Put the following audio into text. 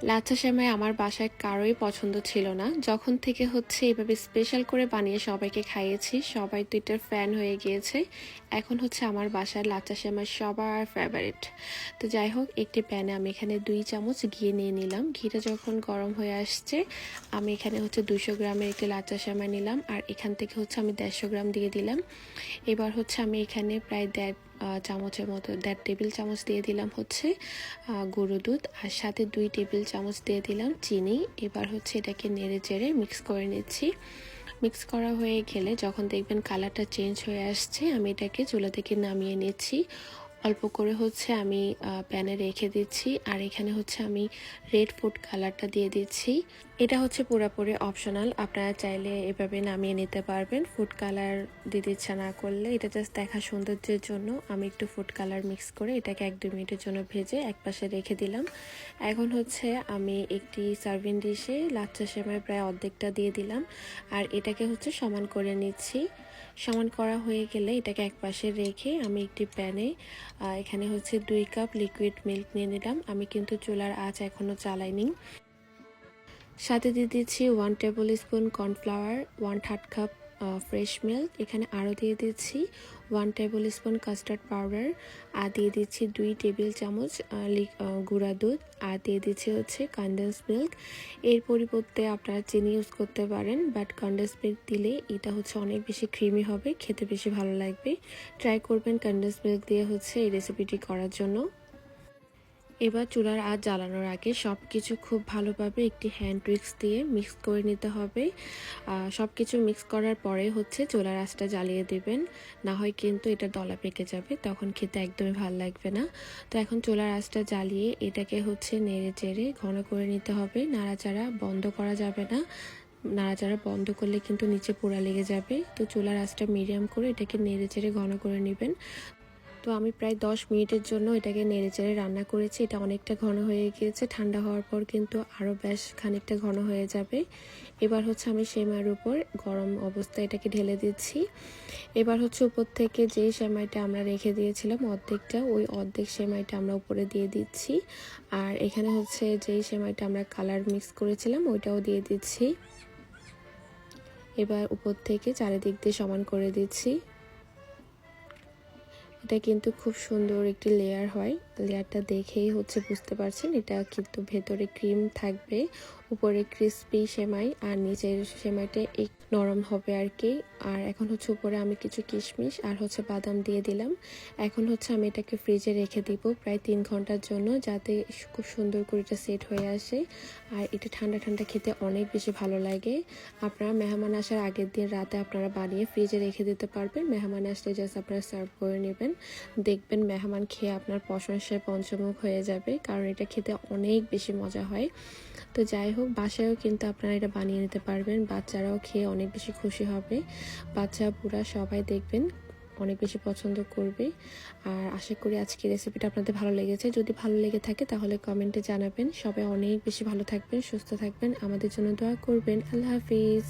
লাচ্ছা সেমাই আমার বাসায় কারোই পছন্দ ছিল না। যখন থেকে হচ্ছে এভাবে স্পেশাল করে বানিয়ে সবাইকে খাইয়েছি, সবাই তো এটার ফ্যান হয়ে গিয়েছে। এখন হচ্ছে আমার বাসার লাচ্ছা সেমাই সবার ফেভারিট। তো যাই হোক, একটি প্যানে আমি এখানে 2 চামচ ঘি নিয়ে নিলাম। ঘিটা যখন গরম হয়ে আসছে, আমি এখানে হচ্ছে 200 গ্রামের একটি লাচ্ছা সেমাই নিলাম, আর এখান থেকে হচ্ছে আমি 150 গ্রাম দিয়ে দিলাম। এবার হচ্ছে আমি এখানে প্রায় 1.5 টেবিল চামচ দিয়ে দিলাম হচ্ছে গুঁড়ো দুধ, আর সাথে 2 টেবিল চামচ দিয়ে দিলাম চিনি। এবার হচ্ছে এটাকে নেড়ে চেড়ে মিক্স করে নিচ্ছি। মিক্স করা হয়ে গেলে যখন দেখবেন কালারটা চেঞ্জ হয়ে আসছে, আমি এটাকে চুলা থেকে নামিয়ে নিচ্ছি। অল্প করে হচ্ছে আমি প্যানে রেখে দিচ্ছি, আর এখানে হচ্ছে আমি রেড ফুড কালারটা দিয়ে দিচ্ছি। এটা হচ্ছে পুরোপুরি অপশনাল, আপনারা চাইলে এভাবে নামিয়ে নিতে পারবেন। ফুড কালার দিতে ইচ্ছা না করলে, এটা জাস্ট দেখা সৌন্দর্যের জন্য আমি একটু ফুড কালার মিক্স করে এটাকে 1-2 মিনিটের জন্য ভেজে একপাশে রেখে দিলাম। এখন হচ্ছে আমি একটি সার্ভিং ডিশে লাচ্ছা সেমাই প্রায় অর্ধেকটা দিয়ে দিলাম, আর এটাকে হচ্ছে সমান করে নিচ্ছি। সমান করা হয়ে গেলে এটাকে একপাশে রেখে আমি একটি প্যানে এখানে হচ্ছে 2 কাপ লিকুইড মিল্ক নিয়ে নিলাম। আমি কিন্তু চুলার আঁচ এখনও জ্বালাইনি। সাথে দিয়ে দিচ্ছি 1 table spoon cornflour, 1/3 cup fresh milk. এখানে আরও দিয়ে দিচ্ছি 1 টেবিল স্পুন কাস্টার্ড পাউডার, আর দিয়ে দিচ্ছি 2 টেবিল চামচ গুঁড়া দুধ, আর দিয়ে দিচ্ছি হচ্ছে কনডেন্স মিল্ক। এর পরিবর্তে আপনারা চিনি ইউজ করতে পারেন, বাট কনডেন্স মিল্ক দিলে এটা হচ্ছে অনেক বেশি ক্রিমি হবে, খেতে বেশি ভালো লাগবে। ট্রাই করবেন কনডেন্স মিল্ক দিয়ে হচ্ছে এই রেসিপিটি করার জন্য। এবার চুলার আঁচ জ্বালানোর আগে সব কিছু খুব ভালোভাবে একটি হ্যান্ড উইক্স দিয়ে মিক্স করে নিতে হবে। সব কিছু মিক্স করার পরে হচ্ছে চুলার আঁচটা জ্বালিয়ে দেবেন, না হয় কিন্তু এটা দলা পেকে যাবে, তখন খেতে একদমই ভালো লাগবে না। তো এখন চুলার আঁচটা জ্বালিয়ে এটাকে হচ্ছে নেড়ে চেড়ে ঘন করে নিতে হবে। নাড়াচাড়া বন্ধ করা যাবে না, নাড়াচাড়া বন্ধ করলে কিন্তু নিচে পোড়া লেগে যাবে। তো চুলার আঁচটা মিডিয়াম করে এটাকে নেড়ে চেড়ে ঘন করে নেবেন। তো আমি প্রায় 10 মিনিটের জন্য এটাকে নেড়েচেড়ে রান্না করেছি। এটা অনেকটা ঘন হয়ে গিয়েছে, ঠান্ডা হওয়ার পর কিন্তু আরও বেশ খানিকটা ঘন হয়ে যাবে। এবার হচ্ছে আমি সেমাইয়ের উপর গরম অবস্থায় এটাকে ঢেলে দিচ্ছি। এবার হচ্ছে উপর থেকে যেই সেমাইটা আমরা রেখে দিয়েছিলাম অর্ধেকটা, ওই অর্ধেক সেমাইটা আমরা উপরে দিয়ে দিচ্ছি। আর এখানে হচ্ছে যেই সেমাইটা আমরা কালার মিক্স করেছিলাম ওইটাও দিয়ে দিচ্ছি। এবার উপর থেকে চারিদিক দিয়ে সমান করে দিচ্ছি। এটা কিন্তু খুব সুন্দর একটি লেয়ার হয়, লেয়ারটা দেখেই হচ্ছে বুঝতে পারছেন এটা কিন্তু ভেতরে ক্রিম থাকবে, উপরে ক্রিস্পি সেমাই, আর নিচের সেমাইটা একটু নরম হবে আর কি। আর এখন হচ্ছে উপরে আমি কিছু কিশমিশ আর হচ্ছে বাদাম দিয়ে দিলাম। এখন হচ্ছে আমি এটাকে ফ্রিজে রেখে দিব প্রায় 3 ঘন্টার জন্য, যাতে খুব সুন্দর করে এটা সেট হয়ে আসে। আর এটা ঠান্ডা ঠান্ডা খেতে অনেক বেশি ভালো লাগে। আপনারা মেহমান আসার আগের দিন রাতে আপনারা বানিয়ে ফ্রিজে রেখে দিতে পারবেন, মেহমান আসলে জাস্ট আপনারা সার্ভ করে নেবেন। দেখবেন মেহমান খেয়ে আপনার প্রশংসায় পঞ্চমুখ হয়ে যাবে, কারণ এটা খেতে অনেক বেশি মজা হয়। তো যাই হোক, বাসায়ও কিন্তু আপনারা এটা বানিয়ে নিতে পারবেন, বাচ্চারাও খেয়ে অনেক বেশি খুশি হবে। বাচ্চা বুড়া সবাই দেখবেন অনেক বেশি পছন্দ করবে। আর আশা করি আজকের রেসিপিটা আপনাদের ভালো লেগেছে। যদি ভালো লেগে থাকে তাহলে কমেন্টে জানাবেন। সবাই অনেক বেশি ভালো থাকবেন, সুস্থ থাকবেন, আমাদের জন্য দোয়া করবেন। আল্লাহ হাফিজ।